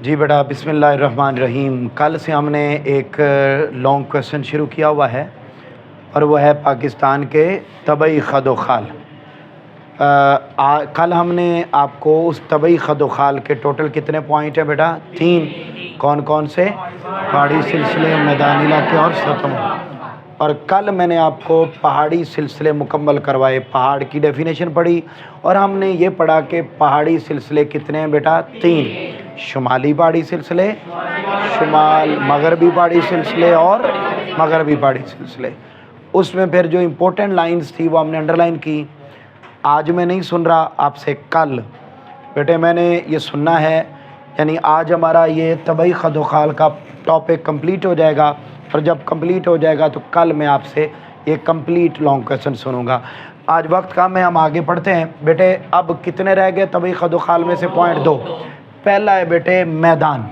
जी बेटा, बिस्मिल्लाहिर्रहमानिर्रहीम। कल से हमने एक लॉन्ग क्वेश्चन शुरू किया हुआ है और वो है पाकिस्तान के तबई खदोखाल। कल हमने आपको उस तबई खदोखाल के टोटल कितने पॉइंट हैं बेटा? 3। कौन कौन से? पहाड़ी सिलसिले, मैदानी इलाके और सतह। और कल मैंने आपको पहाड़ी सिलसिले मुकम्मल करवाए, पहाड़ की डेफिनेशन पढ़ी और हमने ये पढ़ा कि पहाड़ी सिलसिले कितने हैं बेटा? 3। शुमाली पहाड़ी सिलसिले, मगरबी पहाड़ी सिलसिले और मगरबी पहाड़ी सिलसिले। उसमें फिर जो इम्पोर्टेंट लाइंस थी वो हमने अंडरलाइन की। आज मैं नहीं सुन रहा आपसे, कल बेटे मैंने ये सुनना है, यानी आज हमारा ये तबई खदोखाल का टॉपिक कंप्लीट हो जाएगा और जब कंप्लीट हो जाएगा तो कल मैं आपसे ये कंप्लीट लॉन्ग क्वेश्चन सुनूंगा। आज वक्त कम है, हम आगे पढ़ते हैं बेटे। अब कितने रह गए तबई खदोखाल में से? पॉइंट 2। पहला है बेटे मैदान।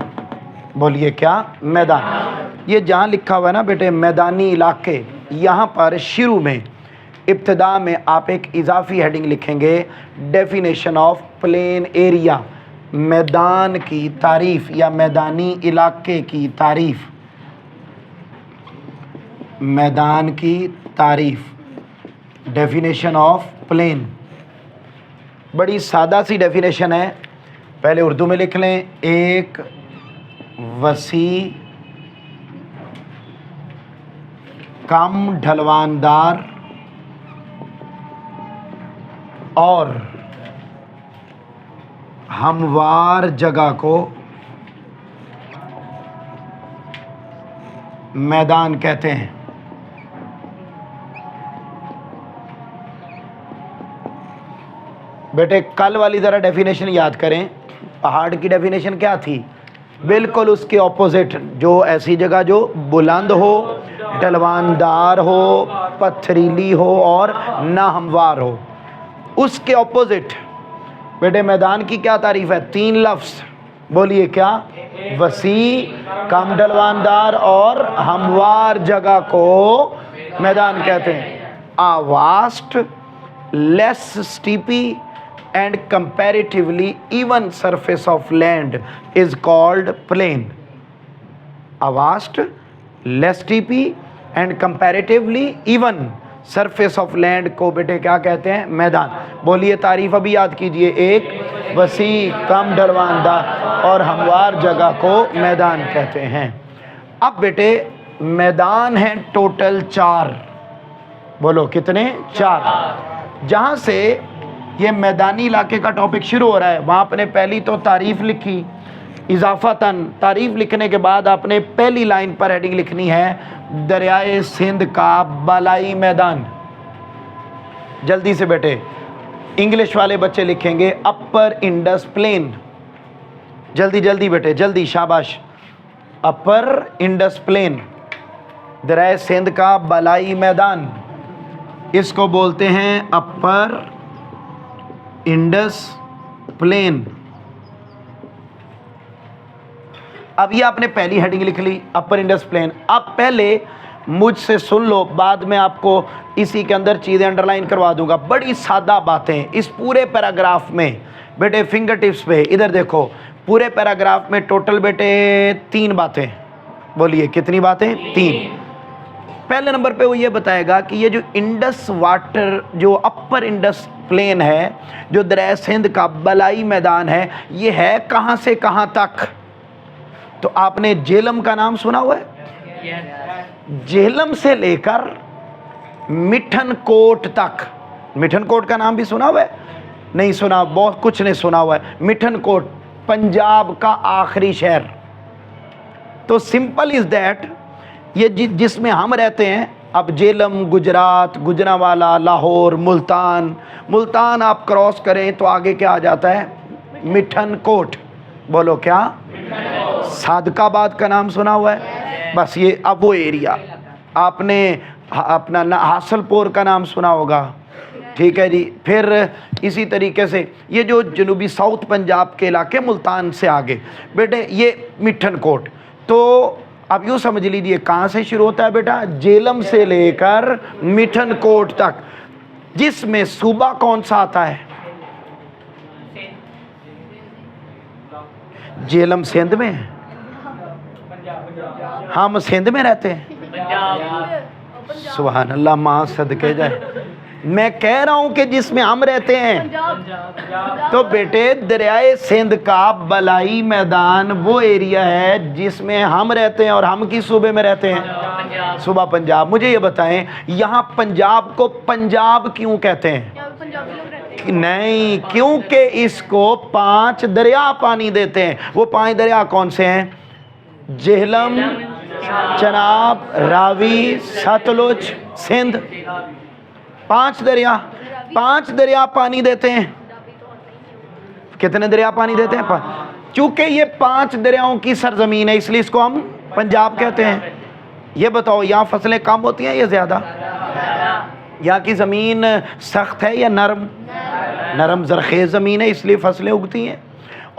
बोलिए क्या? मैदान। ये जहाँ लिखा हुआ है ना बेटे मैदानी इलाके, यहाँ पर शुरू में इब्तिदा में आप एक इजाफी हेडिंग लिखेंगे, डेफिनेशन ऑफ प्लेन एरिया, मैदान की तारीफ या मैदानी इलाके की तारीफ, मैदान की तारीफ, डेफिनेशन ऑफ प्लेन। बड़ी सादा सी डेफिनेशन है, पहले उर्दू में लिख लें। एक वसी, कम ढलवानदार और हमवार जगह को मैदान कहते हैं। बेटे कल वाली ज़रा डेफिनेशन याद करें। पहाड़ की डेफिनेशन क्या थी? बिल्कुल उसके ऑपोजिट, जो ऐसी जगह जो बुलंद हो, ढलवानदार हो, पथरीली हो और ना हमवार हो, उसके ऑपोजिट बेटे मैदान की क्या तारीफ है? 3 लफ्ज़। बोलिए क्या? वसी, कम ढलवानदार और हमवार जगह को मैदान कहते हैं। A vast, less steep and comparatively even surface of land is called plain. A vast, less steepy and comparatively even surface of land को बेटे क्या कहते हैं? मैदान। बोलिए तारीफ अभी याद कीजिए। एक वसी, कम ढलवानदार और हमवार जगह को मैदान कहते हैं। अब बेटे मैदान हैं टोटल 4। बोलो कितने? 4। जहाँ से ये मैदानी इलाके का टॉपिक शुरू हो रहा है वहाँ आपने पहली तो तारीफ़ लिखी, इजाफतन तारीफ़ लिखने के बाद आपने पहली लाइन पर हेडिंग लिखनी है दरियाए सिंध का बालाई मैदान। जल्दी से बेटे, इंग्लिश वाले बच्चे लिखेंगे अपर इंडस प्लेन। जल्दी जल्दी बेटे, जल्दी, शाबाश। अपर इंडस प्लेन, दरियाए सिंध का बालाई मैदान, इसको बोलते हैं अपर इंडस प्लेन। अब ये आपने पहली हेडिंग लिख ली, अपर इंडस प्लेन। अब पहले मुझसे सुन लो, बाद में आपको इसी के अंदर चीज़ें अंडरलाइन करवा दूंगा। बड़ी सादा बातें इस पूरे पैराग्राफ में बेटे, फिंगर टिप्स पे इधर देखो। पूरे पैराग्राफ में टोटल बेटे 3 बातें। बोलिए कितनी बातें? 3। पहले नंबर पे वो ये बताएगा कि ये जो इंडस वाटर, जो अपर इंडस प्लेन है, जो दरिया सिंध का बलाई मैदान है, ये है कहाँ से कहाँ तक? तो आपने झेलम का नाम सुना हुआ है? झेलम से लेकर मिठन कोट तक। मिठन कोट का नाम भी सुना हुआ है? नहीं सुना, बहुत कुछ ने सुना हुआ है। मिठन कोट पंजाब का आखिरी शहर। तो सिंपल इज दैट, ये जिसमें हम रहते हैं, अब झेलम गुजरात, गुजरांवाला, लाहौर, मुल्तान आप क्रॉस करें तो आगे क्या आ जाता है? मिठन कोट। बोलो क्या? सादकाबाद का नाम सुना हुआ है? बस ये अब वो एरिया। आपने अपना हासलपुर का नाम सुना होगा, ठीक है जी। फिर इसी तरीके से ये जो जनूबी साउथ पंजाब के इलाके, मुल्तान से आगे बेटे ये मिठन कोट। तो अब यूँ समझ लीजिए कहाँ से शुरू होता है बेटा? झेलम से लेकर मिठन कोट तक, जिसमें सूबा कौन सा आता है? जेहलम सिंध में है, हम सिंध में रहते हैं। सुभान अल्लाह, माँ सदके जाए। मैं कह रहा हूं कि जिसमें हम रहते हैं, तो बेटे दरियाए सिंध का बलाई मैदान वो एरिया है जिसमें हम रहते हैं, और हम किस सूबे में रहते हैं? सूबा पंजाब। मुझे ये बताएं, यहाँ पंजाब को पंजाब क्यों कहते हैं? नहीं, क्योंकि इसको 5 दरिया पानी देते हैं। वो 5 दरिया कौन से हैं? जेहलम, चनाब, रावी, सतलुज, सिंध। 5 दरिया पानी देते हैं। कितने दरिया पानी देते हैं? 5। चूंकि ये 5 दरियाओं की सरजमीन है, इसलिए इसको हम पंजाब कहते हैं। ये बताओ, यहाँ फसलें कम होती हैं या ज़्यादा? यहाँ की ज़मीन सख्त है या नरम? नरम ज़रख़ेज़ ज़मीन है, इसलिए फसलें उगती हैं।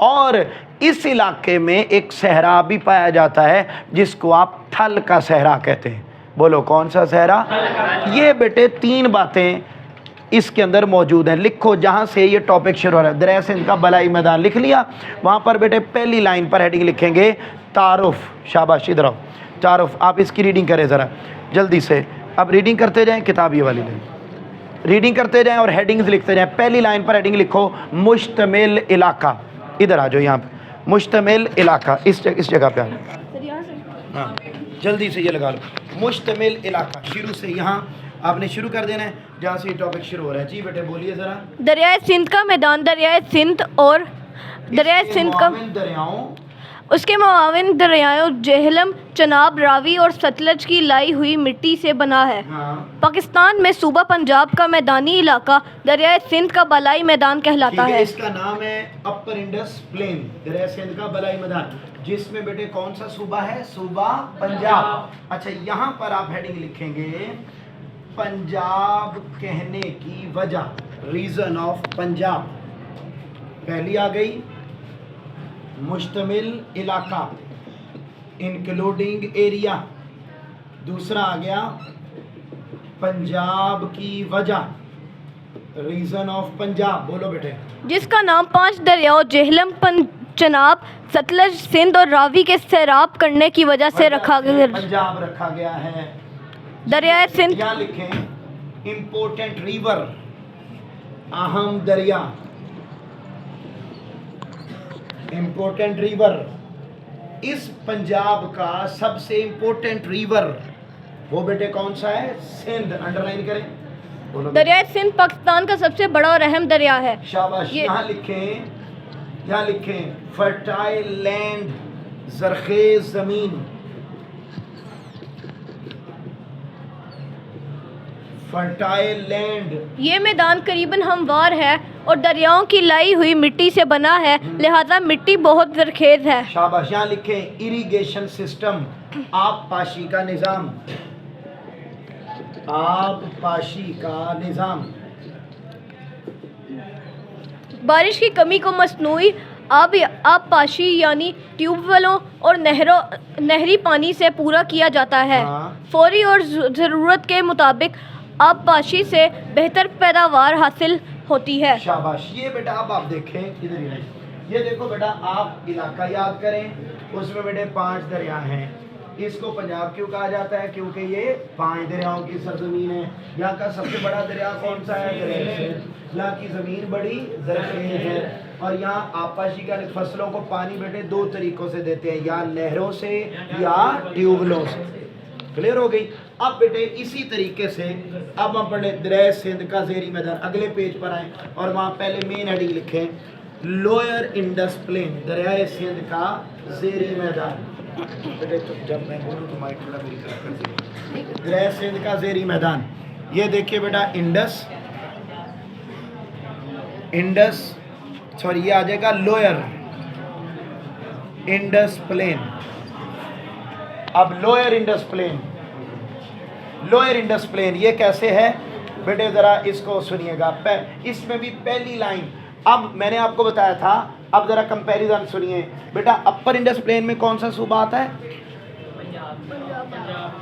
और इस इलाके में एक सहरा भी पाया जाता है जिसको आप थल का सहरा कहते हैं। बोलो कौन सा सहरा? ये बेटे 3 बातें इसके अंदर मौजूद हैं। लिखो, जहाँ से ये टॉपिक शुरू हो रहा है, दरिया सिंध का बलाई मैदान लिख लिया। वहाँ पर बेटे पहली लाइन पर हेडिंग लिखेंगे तारुफ। शाबाश, इधर आओ। तारुफ, आप इसकी रीडिंग करें ज़रा जल्दी से। अब रीडिंग करते जाएं, किताब ये वाली लें, रीडिंग करते जाएं और हेडिंग्स लिखते जाएं। पहली लाइन पर हेडिंग लिखो मुश्तमिल इलाका। इधर आ जाओ, यहाँ पे मुश्तमिल इलाका, इस जगह पे हाँ, जल्दी से ये लगा लो। मुश्तमिल इलाका, शुरू से यहाँ आपने शुरू कर देना है जहाँ से ये टॉपिक शुरू हो रहा है। जी बेटे बोलिए ज़रा। दरियाए सिंध का मैदान दरियाए सिंध और दरियाए सिंध का दरियाओं, उसके मुआविन दरियाओं जेहलम, चनाब, रावी और सतलज की लाई हुई मिट्टी से बना है। हाँ। पाकिस्तान में सूबा पंजाब का मैदानी इलाका दरियाए सिंध का बलाई मैदान कहलाता है। इसका नाम है अपर इंडस प्लेन, दरिया सिंध का बलाई मैदान, जिसमें बेटे कौन सा सूबा है? सूबा पंजाब। अच्छा, यहाँ पर आप हेडिंग लिखेंगे पंजाब कहने की वजह, रीजन ऑफ पंजाब। पहली आ गई मुश्तमिल इलाका, इंक्लूडिंग एरिया। दूसरा आ गया पंजाब की वजह, रीजन ऑफ पंजाब। बोलो बेटे। जिसका नाम 5 दरियाओं जेहलम, चनाब, सतलज, सिंध और रावी के सैराब करने की वजह से रखा गया, पंजाब रखा गया है। दरियाए सिंध। यहाँ लिखें इम्पोर्टेंट रिवर, अहम दरिया, इम्पोर्टेंट रिवर। इस पंजाब का सबसे इम्पोर्टेंट रिवर वो बेटे कौन सा है? सिंध। अंडरलाइन करें। दरियाए सिंध पाकिस्तान का सबसे बड़ा और अहम दरिया है। शाबाश। यहाँ लिखें फर्टाइल लैंड, ज़रख़ेज़ ज़मीन, फर्टाइल लैंड। ये मैदान करीबन हमवार है और दरियाओं की लाई हुई मिट्टी से बना है, लिहाजा मिट्टी बहुत ज़रख़ेज़ है। शाबाश। यहाँ लिखें इरिगेशन सिस्टम, आब पाशी का निज़ाम, आब पाशी का निज़ाम। बारिश की कमी को मसनूई आब पाशी यानी ट्यूबवेलों और नहरी पानी से पूरा किया जाता है। फौरी और ज़रूरत के मुताबिक आब पाशी से बेहतर पैदावार हासिल होती है। शाबाश। ये बेटा अब आप देखें, इधर ही नहीं, ये देखो बेटा, आप इलाका याद करें, उसमें बेटे 5 दरिया हैं। इसको पंजाब क्यों कहा जाता है? क्योंकि ये 5 दरियाओं की सरजमीन है। यहाँ का सबसे बड़ा दरिया कौन सा है? दरिया सिंध। यहाँ की ज़मीन बड़ी ज़रख़ेज़ है और यहाँ आबपाशी का फसलों को पानी बेटे 2 तरीक़ों से देते हैं, या नहरों से या ट्यूबवेलों से। क्लियर हो गई? अब बेटे इसी तरीके से अब हम पढ़े दरिया सिंध का ज़ेरी मैदान। अगले पेज पर आए और वहाँ पहले मेन हेडिंग लिखें लोअर इंडस प्लेन, दरिया सिंध का ज़ेरी मैदान। बेटे तो जब मैं बोलूँ तो माइक थोड़ा मेरी तरफ कर दीजिए। दरिया सिंध का ज़ेरी मैदान, ये देखिए बेटा इंडस सॉरी ये आ जाएगा लोअर इंडस प्लेन। अब लोअर इंडस प्लेन ये कैसे है बेटे? ज़रा इसको सुनिएगा। इसमें भी पहली लाइन, अब मैंने आपको बताया था, अब ज़रा कंपैरिजन सुनिए बेटा। अपर इंडस प्लेन में कौन सा सूबा आता है?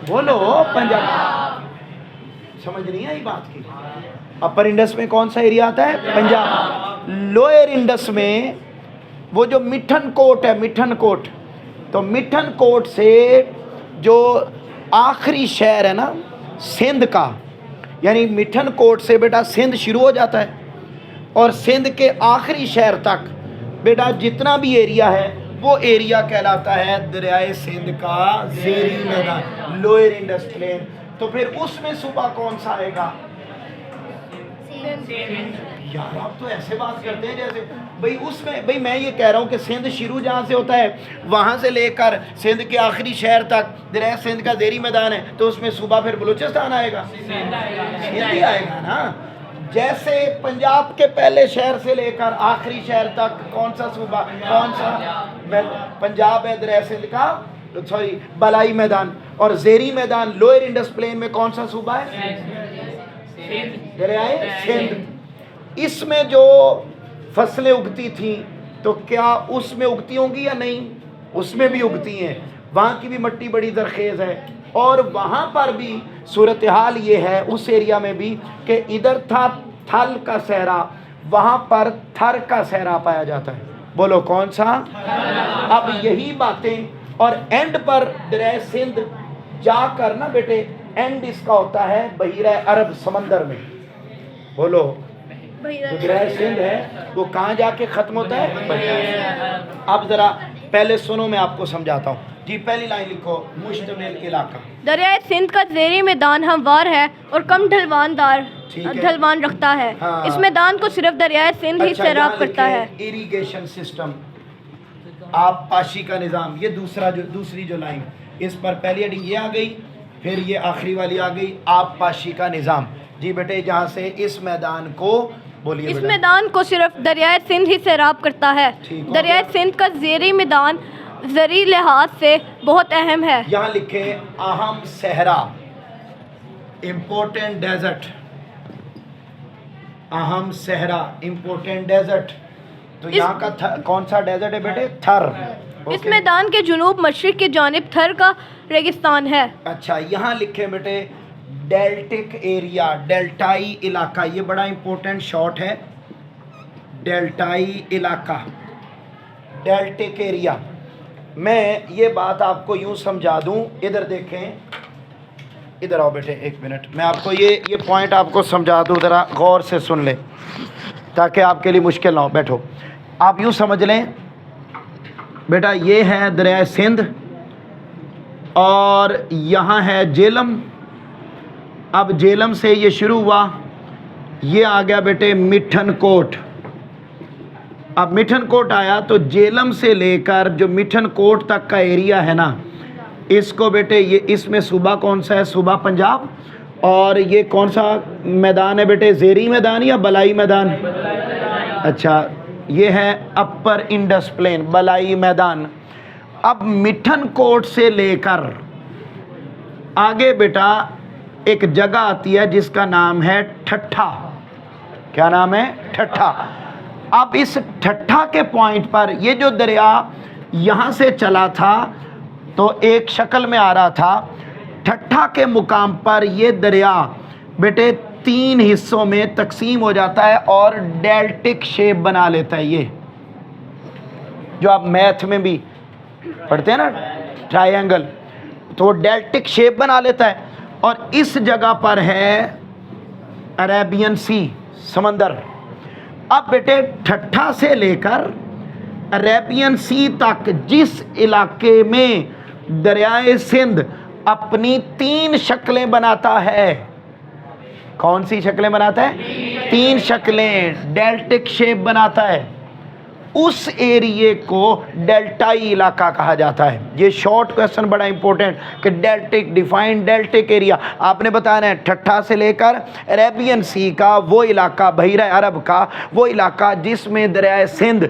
बोलो पंजाब। समझ नहीं आई बात की? अपर इंडस में कौन सा एरिया आता है? पंजाब। लोअर इंडस में وہ جو مٹھن کوٹ ہے، مٹھن کوٹ، تو مٹھن کوٹ سے جو آخری شہر ہے نا سندھ کا، یعنی مٹھن کوٹ سے بیٹا سندھ شروع ہو جاتا ہے، اور سندھ کے آخری شہر تک بیٹا جتنا بھی ایریا ہے وہ ایریا کہلاتا ہے دریائے سندھ کا زیریں میدان، لوئر انڈس پلین۔ تو پھر اس میں صوبہ کون سا آئے گا؟ یار آپ تو ایسے بات کرتے ہیں جیسے بھئی اس میں، بھئی میں یہ کہہ رہا ہوں کہ سندھ شروع جہاں سے ہوتا ہے وہاں سے لے کر سندھ کے آخری شہر تک دریائے سندھ کا زیریں میدان ہے، تو اس میں صوبہ پھر بلوچستان آئے گا، سندھ ہی آئے گا نا۔ جیسے پنجاب کے پہلے شہر سے لے کر آخری شہر تک کون سا صوبہ، کون سا پنجاب ہے دریائے سندھ کا، سوری بالائی میدان، اور زیریں میدان لوئر انڈس پلین میں کون سا صوبہ ہے؟ دریائے سندھ۔ اس میں جو فصلیں اگتی تھیں تو کیا اس میں اگتی ہوں گی یا نہیں؟ اس میں بھی اگتی ہیں، وہاں کی بھی مٹی بڑی زرخیز ہے، اور وہاں پر بھی صورتحال یہ ہے اس ایریا میں بھی کہ ادھر تھا تھل کا صحرا، وہاں پر تھر کا صحرا پایا جاتا ہے۔ بولو کون سا؟ اب یہی باتیں، اور اینڈ پر دریائے سندھ جا کر نا بیٹے اینڈ اس کا ہوتا ہے بحیرہ عرب سمندر میں۔ بولو جو دریائے سندھ ہے وہ کہاں جا کے ختم ہوتا ہے؟ اب ذرا پہلے سنو میں آپ کو سمجھاتا ہوں جی۔ پہلی لائن لکھو، مشتمل علاقہ۔ دریائے سندھ کا زیریں میدان ہموار ہے اور کم ڈھلوان رکھتا ہے۔ اس میدان کو صرف دریائے سندھ ہی سیراب کرتا ہے۔ اریگیشن سسٹم، آب پاشی کا نظام، یہ دوسری جو لائن، اس پر پہلی ہیڈنگ یہ آ گئی، پھر یہ آخری والی آ گئی آب پاشی کا نظام۔ جی بیٹے جہاں سے اس میدان کو بولیے، اس میدان کو صرف دریائے سندھ ہی سیراب کرتا ہے۔ دریائے سندھ کا زیریں میدان زرعی لحاظ سے بہت اہم ہے۔ یہاں لکھیں اہم صحرا، امپورٹنٹ ڈیزرٹ، اہم صحرا امپورٹنٹ ڈیزرٹ۔ تو یہاں کا کون سا ڈیزرٹ ہے بیٹے؟ تھر۔ اس میدان کے جنوب مشرق کی جانب تھر کا ریگستان ہے۔ اچھا یہاں لکھیں بیٹے ڈیلٹک ایریا، ڈیلٹائی علاقہ، یہ بڑا امپورٹنٹ شارٹ ہے، ڈیلٹائی علاقہ، ڈیلٹک ایریا۔ میں یہ بات آپ کو یوں سمجھا دوں، ادھر دیکھیں، ادھر آؤ بیٹے ایک منٹ، میں آپ کو یہ پوائنٹ آپ کو سمجھا دوں، ذرا غور سے سن لیں تاکہ آپ کے لیے مشکل نہ ہو۔ بیٹھو، آپ یوں سمجھ لیں بیٹا، یہ ہے دریائے سندھ اور یہاں ہے جیلم۔ اب جیلم سے یہ شروع ہوا، یہ آ گیا بیٹے مٹھن کوٹ۔ اب مٹھن کوٹ آیا تو جیلم سے لے کر جو مٹھن کوٹ تک کا ایریا ہے نا، اس کو بیٹے یہ اس میں صوبہ کون سا ہے؟ صوبہ پنجاب۔ اور یہ کون سا میدان ہے بیٹے؟ زیریں میدان یا بلائی میدان؟ اچھا یہ ہے اپر انڈس پلین، بلائی میدان۔ اب مٹھن کوٹ سے لے کر آگے بیٹا ایک جگہ آتی ہے جس کا نام ہے ٹھٹھا۔ کیا نام ہے؟ ٹھٹھا۔ اب اس ٹھٹھا کے پوائنٹ پر یہ جو دریا یہاں سے چلا تھا تو ایک شکل میں آ رہا تھا، ٹھٹھا کے مقام پر یہ دریا بیٹے 3 حصوں میں تقسیم ہو جاتا ہے اور ڈیلٹک شیپ بنا لیتا ہے۔ یہ جو آپ میتھ میں بھی پڑھتے ہیں نا ٹرائی اینگل، تو وہ ڈیلٹک شیپ بنا لیتا ہے، اور اس جگہ پر ہے عربین سی، سمندر۔ اب بیٹے ٹھٹھا سے لے کر عربین سی تک جس علاقے میں دریائے سندھ اپنی 3 شکلیں بناتا ہے، کون سی شکلیں بناتا ہے؟ 3 شکلیں، ڈیلٹک شیپ بناتا ہے، اس ایریے کو ڈیلٹائی علاقہ کہا جاتا ہے۔ یہ شارٹ کویسچن بڑا امپورٹنٹ کہ ڈیلٹک، ڈیفائن ڈیلٹک ایریا، آپ نے بتانا ہے ٹھٹھا سے لے کر عربین سی کا وہ علاقہ، بحیرہ عرب کا وہ علاقہ جس میں دریائے سندھ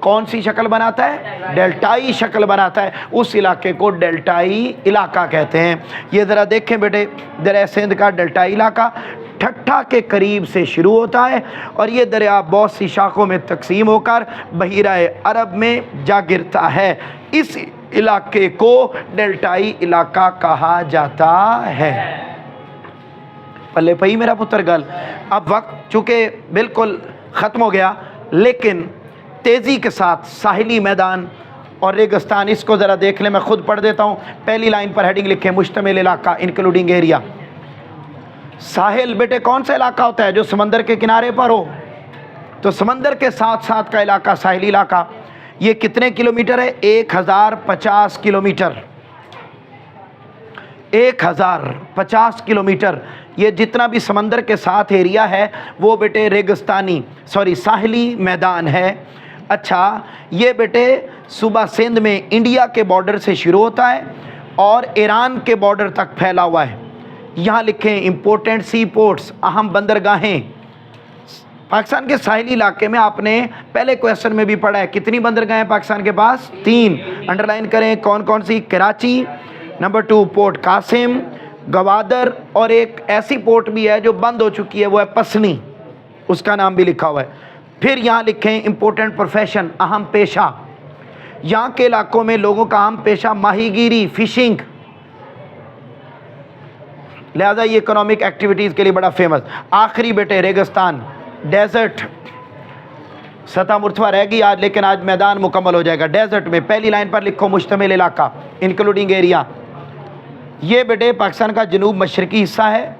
کون سی شکل بناتا ہے؟ ڈیلٹائی شکل بناتا ہے، اس علاقے کو ڈیلٹائی علاقہ کہتے ہیں۔ یہ ذرا دیکھیں بیٹے، دریائے سندھ کا ڈیلٹائی علاقہ ٹھٹھا کے قریب سے شروع ہوتا ہے، اور یہ دریا بہت سی شاخوں میں تقسیم ہو کر بحیرہ عرب میں جا گرتا ہے۔ اس علاقے کو ڈیلٹائی علاقہ کہا جاتا ہے۔ پلے پئی میرا پتر گل۔ اب وقت چونکہ بالکل ختم ہو گیا، لیکن तेज़ी के साथ साहिली मैदान और रेगिस्तान, इसको ज़रा देख लें, मैं खुद पढ़ देता हूँ। पहली लाइन पर हेडिंग लिखें, मुश्तमिल इलाका इंक्लूडिंग एरिया। साहिल बेटे कौन सा इलाका होता है? जो समंदर के किनारे पर हो, तो समंदर के साथ साथ का इलाका साहिली इलाका। ये कितने किलोमीटर है? 1050 किलोमीटर। 1050 किलोमीटर। ये जितना भी समंदर के साथ एरिया है वो बेटे साहिली मैदान है। अच्छा, ये बेटे सूबा सिंध में इंडिया के बॉर्डर से शुरू होता है और ईरान के बॉर्डर तक फैला हुआ है। यहाँ लिखें इम्पोर्टेंट सी पोर्ट्स, अहम बंदरगाहें। पाकिस्तान के साहिली इलाके में आपने पहले क्वेश्चन में भी पढ़ा है, कितनी बंदरगाहें पाकिस्तान के पास? 3। अंडरलाइन करें कौन कौन सी? कराची, नंबर 2 पोर्ट कासिम, गवादर, और एक ऐसी पोर्ट भी है जो बंद हो चुकी है, वो है पसनी, उसका नाम भी लिखा हुआ है। फिर यहाँ लिखें इम्पोर्टेंट प्रोफेशन, अहम पेशा। यहाँ के इलाकों में लोगों का अहम पेशा माहीगीरी, फिशिंग, लिहाजा ये इकोनॉमिक एक्टिविटीज़ के लिए बड़ा फेमस। आखिरी बेटे रेगिस्तान, डेजर्ट। सतह मुर्तफा रहेगी आज, लेकिन आज मैदान मुकम्मल हो जाएगा। डेजर्ट में पहली लाइन पर लिखो मुश्तमिल इलाका इंक्लूडिंग एरिया। ये बेटे पाकिस्तान का जनूब मशरकी हिस्सा है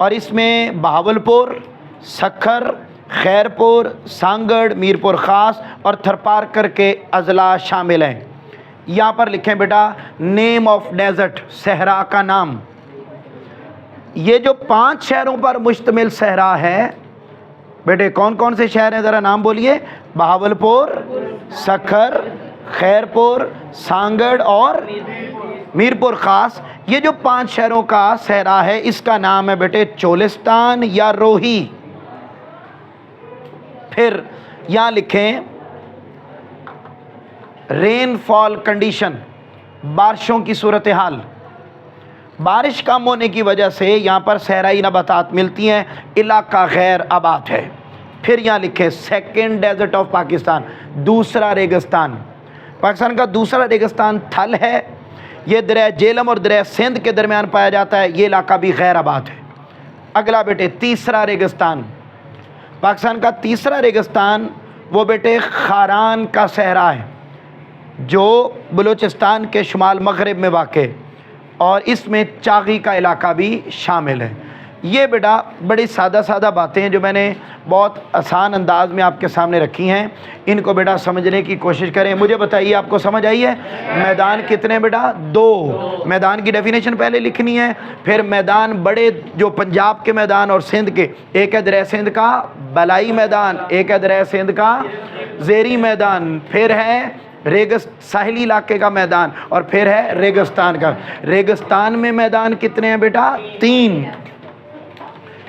और इसमें बहावलपुर, सखर, खैरपुर, सांगड़, मीरपुर ख़ास और थरपारकर के अजला शामिल हैं। यहाँ पर लिखें बेटा नेम ऑफ डेजर्ट, सहरा का नाम। ये जो 5 शहरों पर मुश्तमिल सहरा है बेटे, कौन कौन से शहर हैं ज़रा नाम बोलिए? बहावलपुर, सखर, खैरपुर, सांगड़ और मीरपुर ख़ास। ये जो 5 शहरों का सहरा है इसका नाम है बेटे चोलिस्तान या रोही। फिर यहाँ लिखें रेनफॉल कंडीशन, बारिशों की सूरत हाल। बारिश कम होने की वजह से यहाँ पर सहराई नबातात मिलती हैं, इलाका गैर आबाद है। फिर यहाँ लिखे सेकेंड डेजर्ट ऑफ पाकिस्तान, दूसरा रेगिस्तान। पाकिस्तान का दूसरा रेगिस्तान थल है। ये दरिया जेलम और दरिया सिंध के दरमियान पाया जाता है। ये इलाका भी गैर आबाद है। अगला बेटे तीसरा रेगिस्तान, पाकिस्तान का तीसरा रेगिस्तान वो बेटे खारान का सहरा है जो बलूचिस्तान के शुमाल मगरब में वाक़, और इसमें चागी का इलाका भी शामिल है। ये बेटा बड़ी सादा बातें हैं जो मैंने बहुत आसान अंदाज में आपके सामने रखी हैं। इनको बेटा समझने की कोशिश करें। मुझे बताइए आपको समझ आई है? मैदान कितने बेटा? 2। मैदान की डेफिनेशन पहले लिखनी है। फिर मैदान बड़े जो पंजाब के मैदान और सिंध के, एक है दरिया सिंध का बलाई मैदान, एक है दरिया सिंध का ज़ेरी मैदान, फिर है साहिली इलाके का मैदान, और फिर है रेगिस्तान का। रेगिस्तान में मैदान कितने हैं बेटा? 3।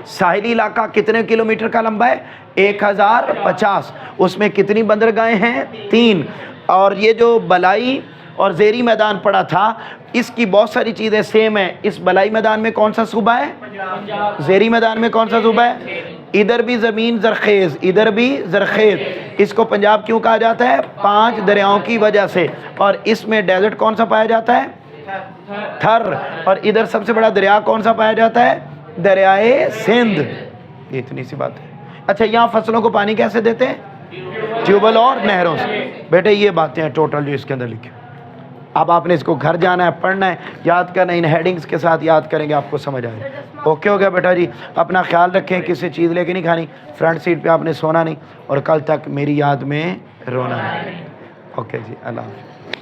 साहिली इलाका कितने किलोमीटर का लंबा है? 1050। उसमें कितनी बंदरगाहें हैं? 3। और ये जो बलाई और ज़ेरी मैदान पड़ा था, इसकी बहुत सारी चीज़ें सेम हैं। इस बलाई मैदान में कौन सा सूबा है? ज़ेरी मैदान में कौन सा सूबा है? इधर भी ज़मीन ज़रखेज़, इधर भी ज़रखेज़। इसको पंजाब क्यों कहा जाता है? 5 दरियाओं की वजह से। और इसमें डेजर्ट कौन सा पाया जाता है? थर। और इधर सबसे बड़ा दरिया कौन सा पाया जाता है? दरियाए सिंध। ये इतनी सी बात है। अच्छा, यहाँ फसलों को पानी कैसे देते हैं? ट्यूबवेल और नहरों से। बेटे ये बातें हैं टोटल जो इसके अंदर लिखी। अब आपने इसको घर जाना है, पढ़ना है, याद करना है। इन हेडिंग्स के साथ याद करेंगे, आपको समझ आएगा। ओके हो गया बेटा जी? अपना ख्याल रखें, किसी चीज़ लेके नहीं खानी, फ्रंट सीट पे आपने सोना नहीं, और कल तक मेरी याद में रोना नहीं। ओके जी, अल्लाह हाफ़िज़।